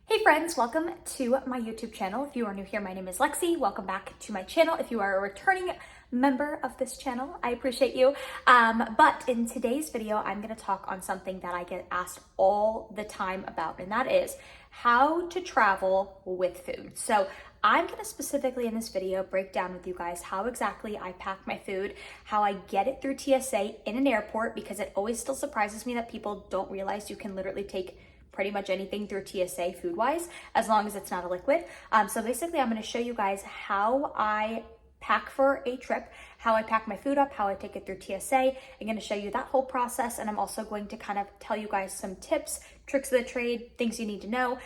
Hey friends, welcome to my YouTube channel. If you are new here, my name is Lexie. Welcome back to my channel. If you are a returning member of this channel, I appreciate you. But in today's video, I'm gonna talk on something that I get asked all the time about, and that is how to travel with food. So I'm gonna specifically in this video break down with you guys how exactly I pack my food, how I get it through TSA in an airport, because it always still surprises me that people don't realize you can literally take pretty much anything through TSA food-wise, as long as it's not a liquid. So basically I'm gonna show you guys how I pack for a trip, how I pack my food up, how I take it through TSA. I'm gonna show you that whole process, and I'm also going to kind of tell you guys some tips, tricks of the trade, things you need to know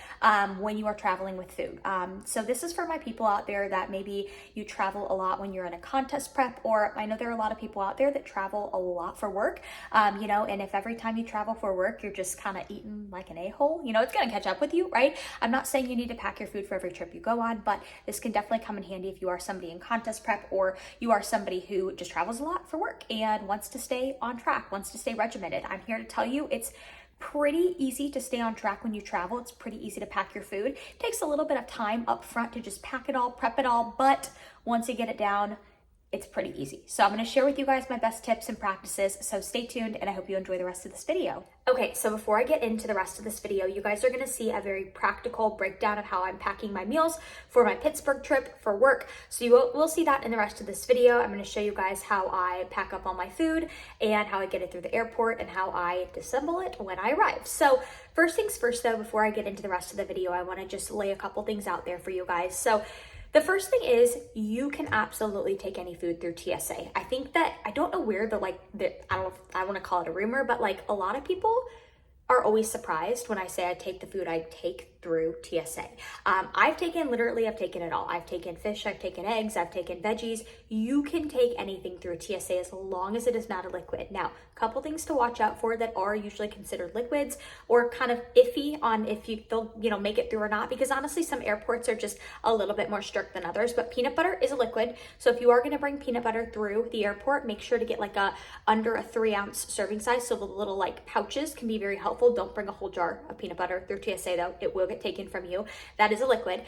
when you are traveling with food. So this is for my people out there that maybe you travel a lot when you're in a contest prep, or I know there are a lot of people out there that travel a lot for work, and if every time you travel for work, you're just kind of eating like an a-hole, it's gonna catch up with you, right? I'm not saying you need to pack your food for every trip you go on, but this can definitely come in handy if you are somebody in contest prep, or you are somebody who just travels a lot for work and wants to stay on track, wants to stay regimented. I'm here to tell you it's pretty easy to stay on track when you travel. It's pretty easy to pack your food. It takes a little bit of time up front to just pack it all, prep it all, but once you get it down, it's pretty easy. So I'm gonna share with you guys my best tips and practices, so stay tuned and I hope you enjoy the rest of this video. Okay, so before I get into the rest of this video, you guys are gonna see a very practical breakdown of how I'm packing my meals for my Pittsburgh trip for work. So you will see that in the rest of this video. I'm gonna show you guys how I pack up all my food and how I get it through the airport and how I disassemble it when I arrive. So first things first though, before I get into the rest of the video, I wanna just lay a couple things out there for you guys. So the first thing is you can absolutely take any food through TSA. I think that, I don't know where I don't know if I want to call it a rumor, but like a lot of people are always surprised when I say I take the food I take through TSA. I've taken it all. I've taken fish, I've taken eggs, I've taken veggies. You can take anything through TSA as long as it is not a liquid. Now, a couple things to watch out for that are usually considered liquids, or kind of iffy on if they'll make it through or not, because honestly some airports are just a little bit more strict than others. But peanut butter is a liquid, so if you are going to bring peanut butter through the airport, make sure to get like under a 3-ounce serving size, so the little like pouches can be very helpful. Don't bring a whole jar of peanut butter through TSA though, it will get taken from you. That is a liquid.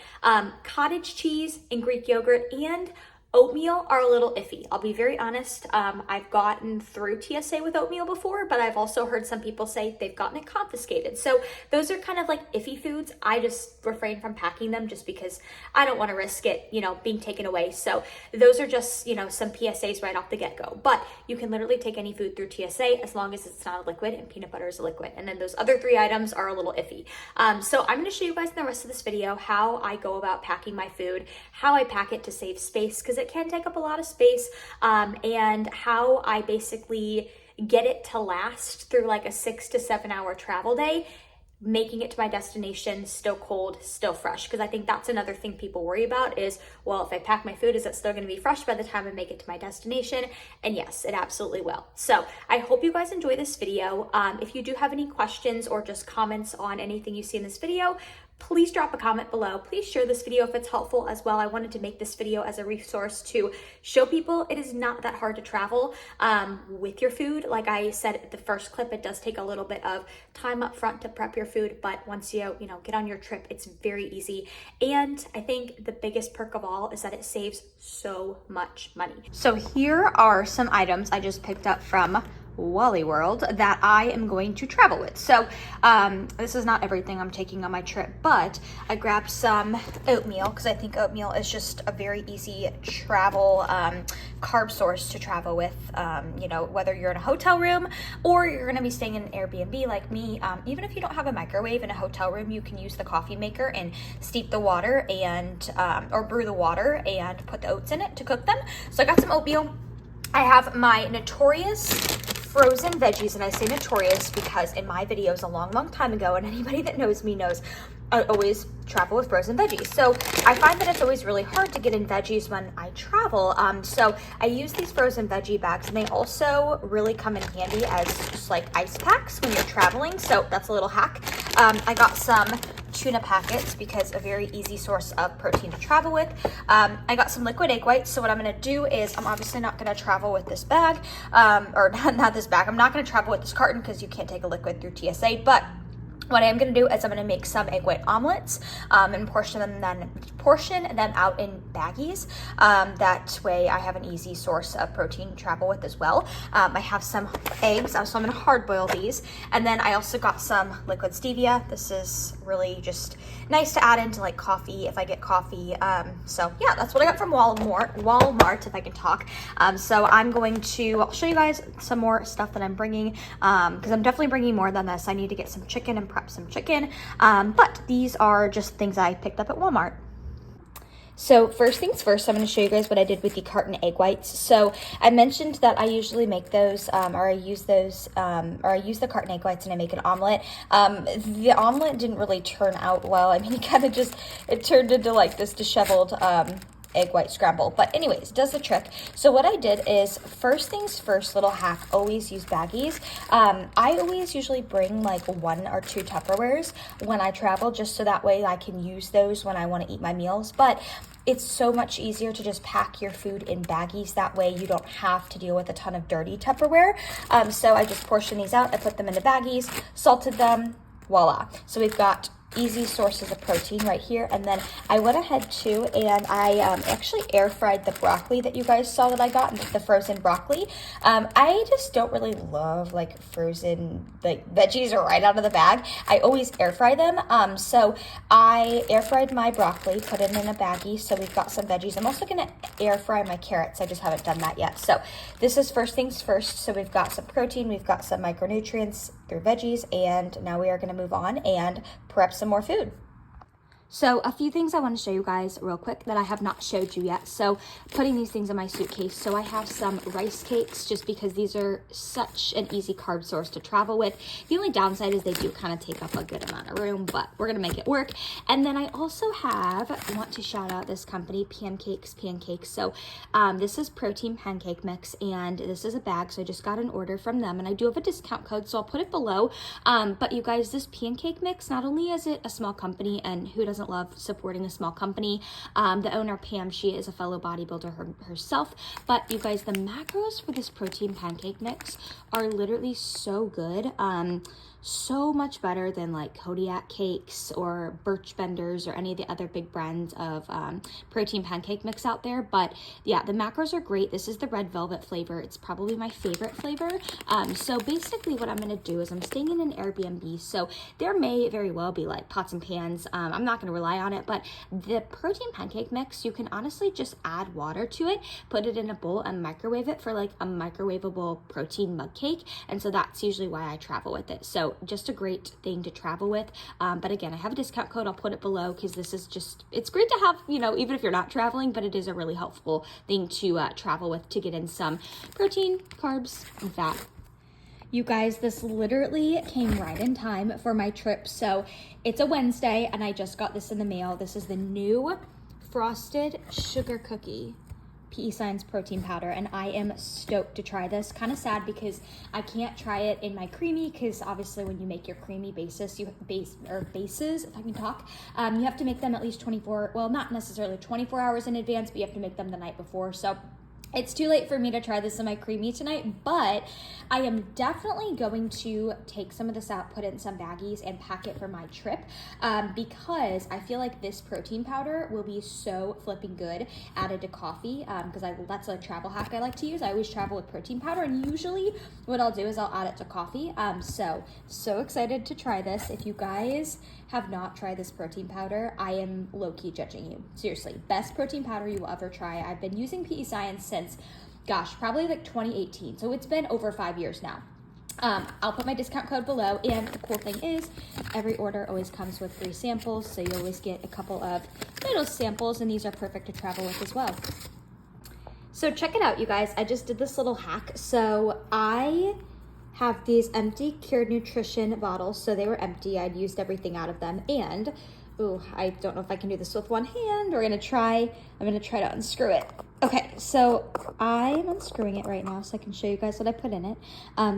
Cottage cheese and Greek yogurt and oatmeal are a little iffy. I'll be very honest. I've gotten through TSA with oatmeal before, but I've also heard some people say they've gotten it confiscated. So those are kind of like iffy foods. I just refrain from packing them just because I don't want to risk it, being taken away. So those are just, some PSAs right off the get-go. But you can literally take any food through TSA as long as it's not a liquid, and peanut butter is a liquid. And then those other 3 items are a little iffy. So I'm going to show you guys in the rest of this video how I go about packing my food, how I pack it to save space, because it can take up a lot of space, and how I basically get it to last through like a 6 to 7 hour travel day, making it to my destination still cold, still fresh. Because I think that's another thing people worry about is, well, if I pack my food, is it still going to be fresh by the time I make it to my destination? And yes, it absolutely will. So I hope you guys enjoy this video. If you do have any questions or just comments on anything you see in this video, please drop a comment below. Please share this video if it's helpful as well. I wanted to make this video as a resource to show people it is not that hard to travel with your food. Like I said at the first clip, it does take a little bit of time up front to prep your food, but once you get on your trip, it's very easy. And I think the biggest perk of all is that it saves so much money. So here are some items I just picked up from Wally World that I am going to travel with. So this is not everything I'm taking on my trip, but I grabbed some oatmeal because I think oatmeal is just a very easy travel carb source to travel with. Whether you're in a hotel room or you're going to be staying in an Airbnb like me, even if you don't have a microwave in a hotel room, you can use the coffee maker and steep the water and or brew the water and put the oats in it to cook them. So I got some oatmeal. I have my notorious frozen veggies, and I say notorious because in my videos a long time ago, and anybody that knows me knows I always travel with frozen veggies. So I find that it's always really hard to get in veggies when I travel. So I use these frozen veggie bags, and they also really come in handy as just like ice packs when you're traveling. So that's a little hack. I got some tuna packets because a very easy source of protein to travel with. I got some liquid egg whites. So what I'm going to do is I'm obviously not going to travel with this bag, or not this bag. I'm not going to travel with this carton because you can't take a liquid through TSA, but what I am going to do is I'm going to make some egg white omelets and portion them out in baggies. That way I have an easy source of protein to travel with as well. I have some eggs, so I'm going to hard boil these. And then I also got some liquid stevia. This is really just nice to add into like coffee if I get coffee. So yeah, that's what I got from Walmart if I can talk. So I'll show you guys some more stuff that I'm bringing because I'm definitely bringing more than this. I need to get some chicken and prep some chicken, but these are just things I picked up at Walmart. So first things first, I'm going to show you guys what I did with the carton egg whites. So I mentioned that I usually make those, or I use the carton egg whites and I make an omelet. The omelet didn't really turn out well. I mean, it turned into like this disheveled egg white scramble, but anyways, does the trick. So what I did is, first things first, little hack, always use baggies. I always usually bring like 1 or 2 Tupperwares when I travel, just so that way I can use those when I want to eat my meals. But it's so much easier to just pack your food in baggies. That way you don't have to deal with a ton of dirty Tupperware. So I just portion these out, I put them into baggies, salted them, voila. So we've got easy sources of protein right here. And then I went ahead too and I actually air fried the broccoli that you guys saw that I got, the frozen broccoli. I just don't really love like frozen like veggies right out of the bag. I always air fry them. So I air fried my broccoli, put it in a baggie, so we've got some veggies. I'm also gonna air fry my carrots. I just haven't done that yet. So this is first things first. So we've got some protein, we've got some micronutrients through veggies, and now we are gonna move on and prep some more food. So a few things I want to show you guys real quick that I have not showed you yet. So putting these things in my suitcase. So I have some rice cakes just because these are such an easy carb source to travel with. The only downside is they do kind of take up a good amount of room, but we're going to make it work. And then I also want to shout out this company, Pamcakes Pancake. So this is protein pancake mix and this is a bag. So I just got an order from them and I do have a discount code, so I'll put it below. But you guys, this pancake mix, not only is it a small company, and who doesn't love supporting a small company. The owner, Pam, she is a fellow bodybuilder herself. But you guys, the macros for this protein pancake mix are literally so good. So much better than like Kodiak cakes or Birch Benders or any of the other big brands of protein pancake mix out there. But yeah, the macros are great. This is the red velvet flavor. It's probably my favorite flavor. So basically what I'm going to do is I'm staying in an Airbnb. So there may very well be like pots and pans. I'm not going to rely on it, but the protein pancake mix, you can honestly just add water to it, put it in a bowl and microwave it for like a microwavable protein mug cake. And so that's usually why I travel with it. So just a great thing to travel with. But again, I have a discount code. I'll put it below because this is just, it's great to have, you know, even if you're not traveling, but it is a really helpful thing to travel with to get in some protein, carbs, and fat. You guys, this literally came right in time for my trip. So it's a Wednesday and I just got this in the mail. This is the new frosted sugar cookie PESCIENCE protein powder, and I am stoked to try this. Kind of sad because I can't try it in my creamy, because obviously when you make your creamy bases, if I can talk, you have to make them at least 24, well, not necessarily 24 hours in advance, but you have to make them the night before. So it's too late for me to try this in my creamy tonight, but I am definitely going to take some of this out, put it in some baggies, and pack it for my trip because I feel like this protein powder will be so flipping good added to coffee because that's a travel hack I like to use. I always travel with protein powder, and usually what I'll do is I'll add it to coffee. So excited to try this. If you guys have not tried this protein powder, I am low-key judging you. Seriously, best protein powder you will ever try. I've been using PESCIENCE since, gosh, probably like 2018. So it's been over 5 years now. I'll put my discount code below, and the cool thing is every order always comes with free samples, so you always get a couple of little samples, and these are perfect to travel with as well. So check it out, you guys. I just did this little hack. So I have these empty Cured Nutrition bottles. So they were empty. I'd used everything out of them. And, ooh, I don't know if I can do this with one hand. I'm gonna try to unscrew it. Okay, so I'm unscrewing it right now so I can show you guys what I put in it.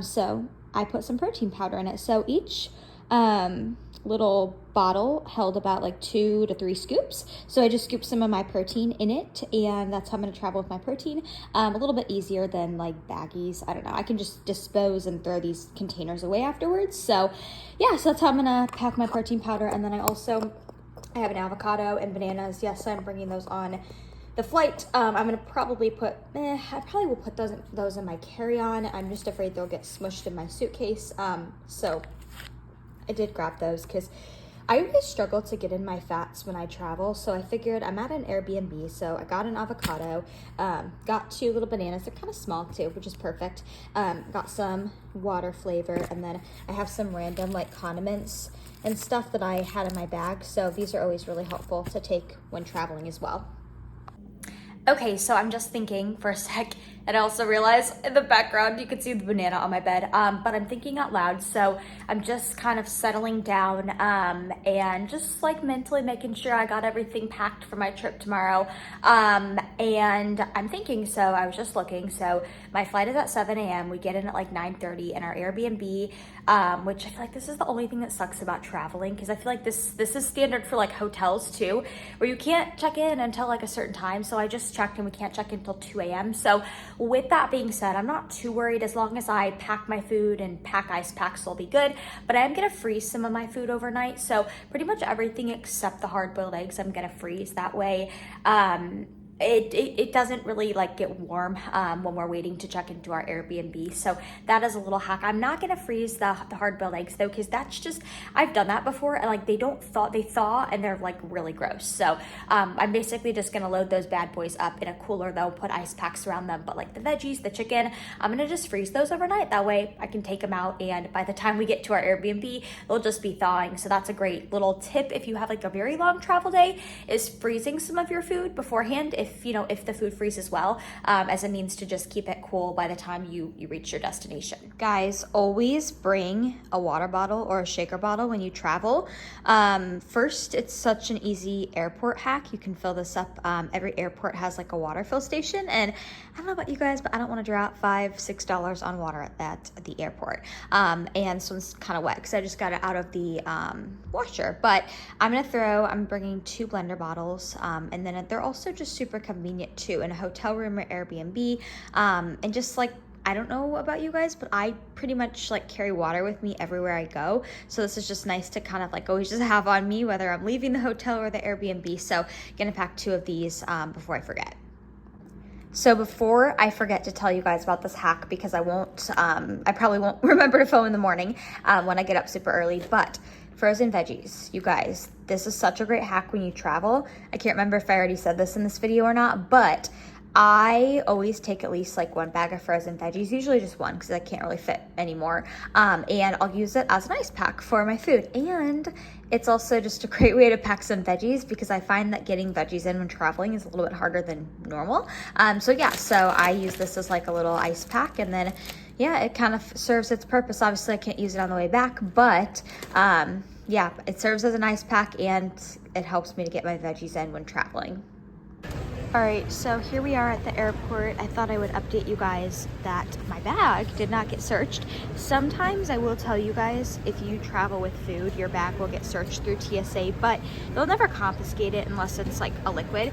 So I put some protein powder in it. So each little bottle held about like 2 to 3 scoops. So I just scooped some of my protein in it, and that's how I'm gonna travel with my protein. A little bit easier than like baggies. I don't know. I can just dispose and throw these containers away afterwards. So yeah, so that's how I'm gonna pack my protein powder. And then I have an avocado and bananas. Yes, I'm bringing those on the flight. I'm gonna probably put, I probably will put those in my carry-on. I'm just afraid they'll get smushed in my suitcase. So I did grab those because I always struggle to get in my fats when I travel. So I figured I'm at an Airbnb, so I got an avocado, got 2 little bananas. They're kind of small too, which is perfect. Got some water flavor, and then I have some random like condiments and stuff that I had in my bag. So these are always really helpful to take when traveling as well. Okay, so I'm just thinking for a sec, and I also realized in the background you can see the banana on my bed, but I'm thinking out loud, so I'm just kind of settling down and just like mentally making sure I got everything packed for my trip tomorrow. And I'm thinking, so I was just looking, so my flight is at 7 a.m. We get in at like 9:30 in our Airbnb, which I feel like this is the only thing that sucks about traveling, because I feel like this is standard for like hotels too, where you can't check in until like a certain time. So I just checked and we can't check in until 2 a.m. So with that being said, I'm not too worried as long as I pack my food and pack ice packs will be good. But I am gonna freeze some of my food overnight. So pretty much everything except the hard-boiled eggs I'm gonna freeze. That way it doesn't really like get warm when we're waiting to check into our Airbnb. So that is a little hack. I'm not gonna freeze the hard-boiled eggs though, because that's just, I've done that before, and like they thaw and they're like really gross. So I'm basically just gonna load those bad boys up in a cooler though, put ice packs around them. But like the veggies, the chicken, I'm gonna just freeze those overnight. That way I can take them out, and by the time we get to our Airbnb, they'll just be thawing. So that's a great little tip if you have like a very long travel day, is freezing some of your food beforehand, if the food freezes well, as a means to just keep it cool by the time you reach your destination. Guys, always bring a water bottle or a shaker bottle when you travel. First, it's such an easy airport hack. You can fill this up. Every airport has like a water fill station, and I don't know about you guys, but I don't want to drop $5-6 on water at the airport. And so it's kind of wet because I just got it out of the washer. But I'm bringing 2 blender bottles, and then they're also just super convenient too in a hotel room or Airbnb. And just like, I don't know about you guys, but I pretty much like carry water with me everywhere I go. So this is just nice to kind of like always just have on me, whether I'm leaving the hotel or the Airbnb. So gonna pack 2 of these before I forget. So before I forget to tell you guys about this hack, because I probably won't remember to film in the morning when I get up super early, but frozen veggies, you guys, this is such a great hack when you travel. I can't remember if I already said this in this video or not, but I always take at least like 1 bag of frozen veggies, usually just 1 because I can't really fit anymore. And I'll use it as an ice pack for my food. And it's also just a great way to pack some veggies, because I find that getting veggies in when traveling is a little bit harder than normal. So I use this as like a little ice pack, and then yeah, it kind of serves its purpose. Obviously I can't use it on the way back, but yeah, it serves as an ice pack and it helps me to get my veggies in when traveling. All right, so here we are at the airport. I thought I would update you guys that my bag did not get searched. Sometimes I will tell you guys, if you travel with food, your bag will get searched through TSA, but they'll never confiscate it unless it's like a liquid.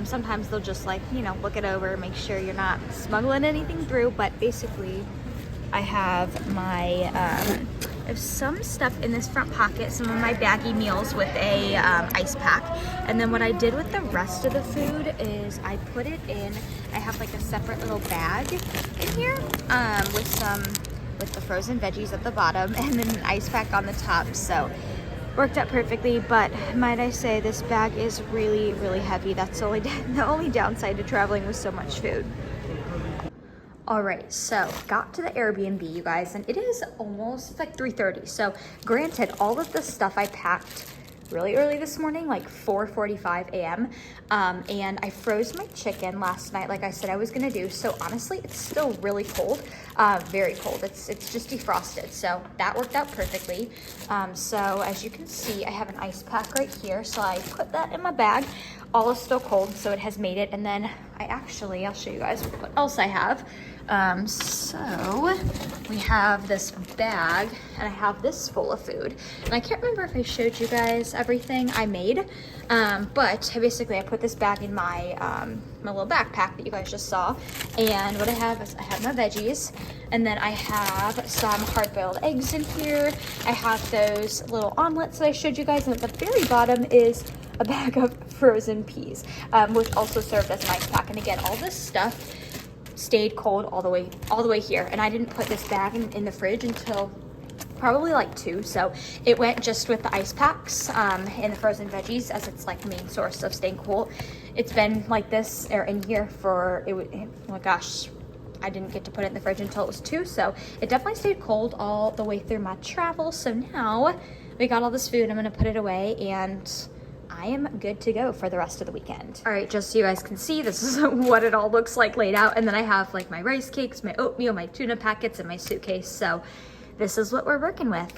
Sometimes they'll just like, look it over, make sure you're not smuggling anything through. But basically, I have my there's some stuff in this front pocket, some of my baggy meals with a ice pack. And then what I did with the rest of the food is I put it in, I have like a separate little bag in here with the frozen veggies at the bottom and then an ice pack on the top. So worked out perfectly, but might I say this bag is really, really heavy. That's the only downside to traveling with so much food. All right, so got to the Airbnb, you guys, and it is almost like 3:30. So granted, all of the stuff I packed really early this morning, like 4:45 a.m. And I froze my chicken last night, like I said I was gonna do. So honestly, it's still really cold, very cold. It's just defrosted, so that worked out perfectly. So as you can see, I have an ice pack right here. So I put that in my bag. All is still cold, so it has made it. And then I'll show you guys what else I have. So we have this bag and I have this full of food. And I can't remember if I showed you guys everything I made, but basically I put this bag in my, my little backpack that you guys just saw. And what I have is I have my veggies, and then I have some hard-boiled eggs in here. I have those little omelets that I showed you guys, and at the very bottom is a bag of frozen peas, which also served as an ice pack. And again, all this stuff stayed cold all the way here, and I didn't put this bag in the fridge until probably like 2, so it went just with the ice packs and the frozen veggies, as it's like the main source of staying cool. It's been like this or in here for oh my gosh, I didn't get to put it in the fridge until it was 2, so it definitely stayed cold all the way through my travel. So now we got all this food, I'm gonna put it away, and I am good to go for the rest of the weekend. All right, just so you guys can see, this is what it all looks like laid out. And then I have like my rice cakes, my oatmeal, my tuna packets, and my suitcase. So this is what we're working with.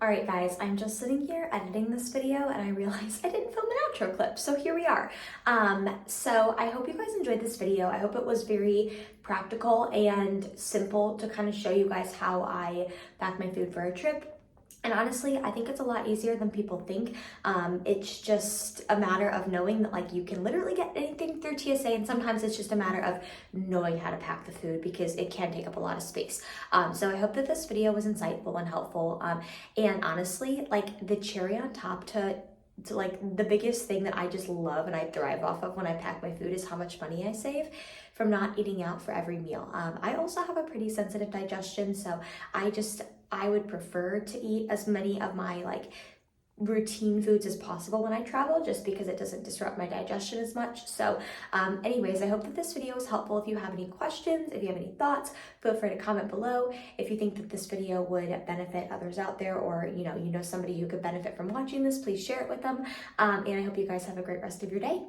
All right, guys, I'm just sitting here editing this video and I realized I didn't film an outro clip. So here we are. So I hope you guys enjoyed this video. I hope it was very practical and simple to kind of show you guys how I pack my food for a trip. And honestly, I think it's a lot easier than people think. It's just a matter of knowing that like you can literally get anything through TSA, and sometimes it's just a matter of knowing how to pack the food because it can take up a lot of space. So I hope that this video was insightful and helpful. And honestly, like the cherry on top to like the biggest thing that I just love and I thrive off of when I pack my food is how much money I save from not eating out for every meal. I also have a pretty sensitive digestion, so I would prefer to eat as many of my like routine foods as possible when I travel, just because it doesn't disrupt my digestion as much. So anyways, I hope that this video was helpful. If you have any questions, if you have any thoughts, feel free to comment below. If you think that this video would benefit others out there, or you know somebody who could benefit from watching this, please share it with them. And I hope you guys have a great rest of your day.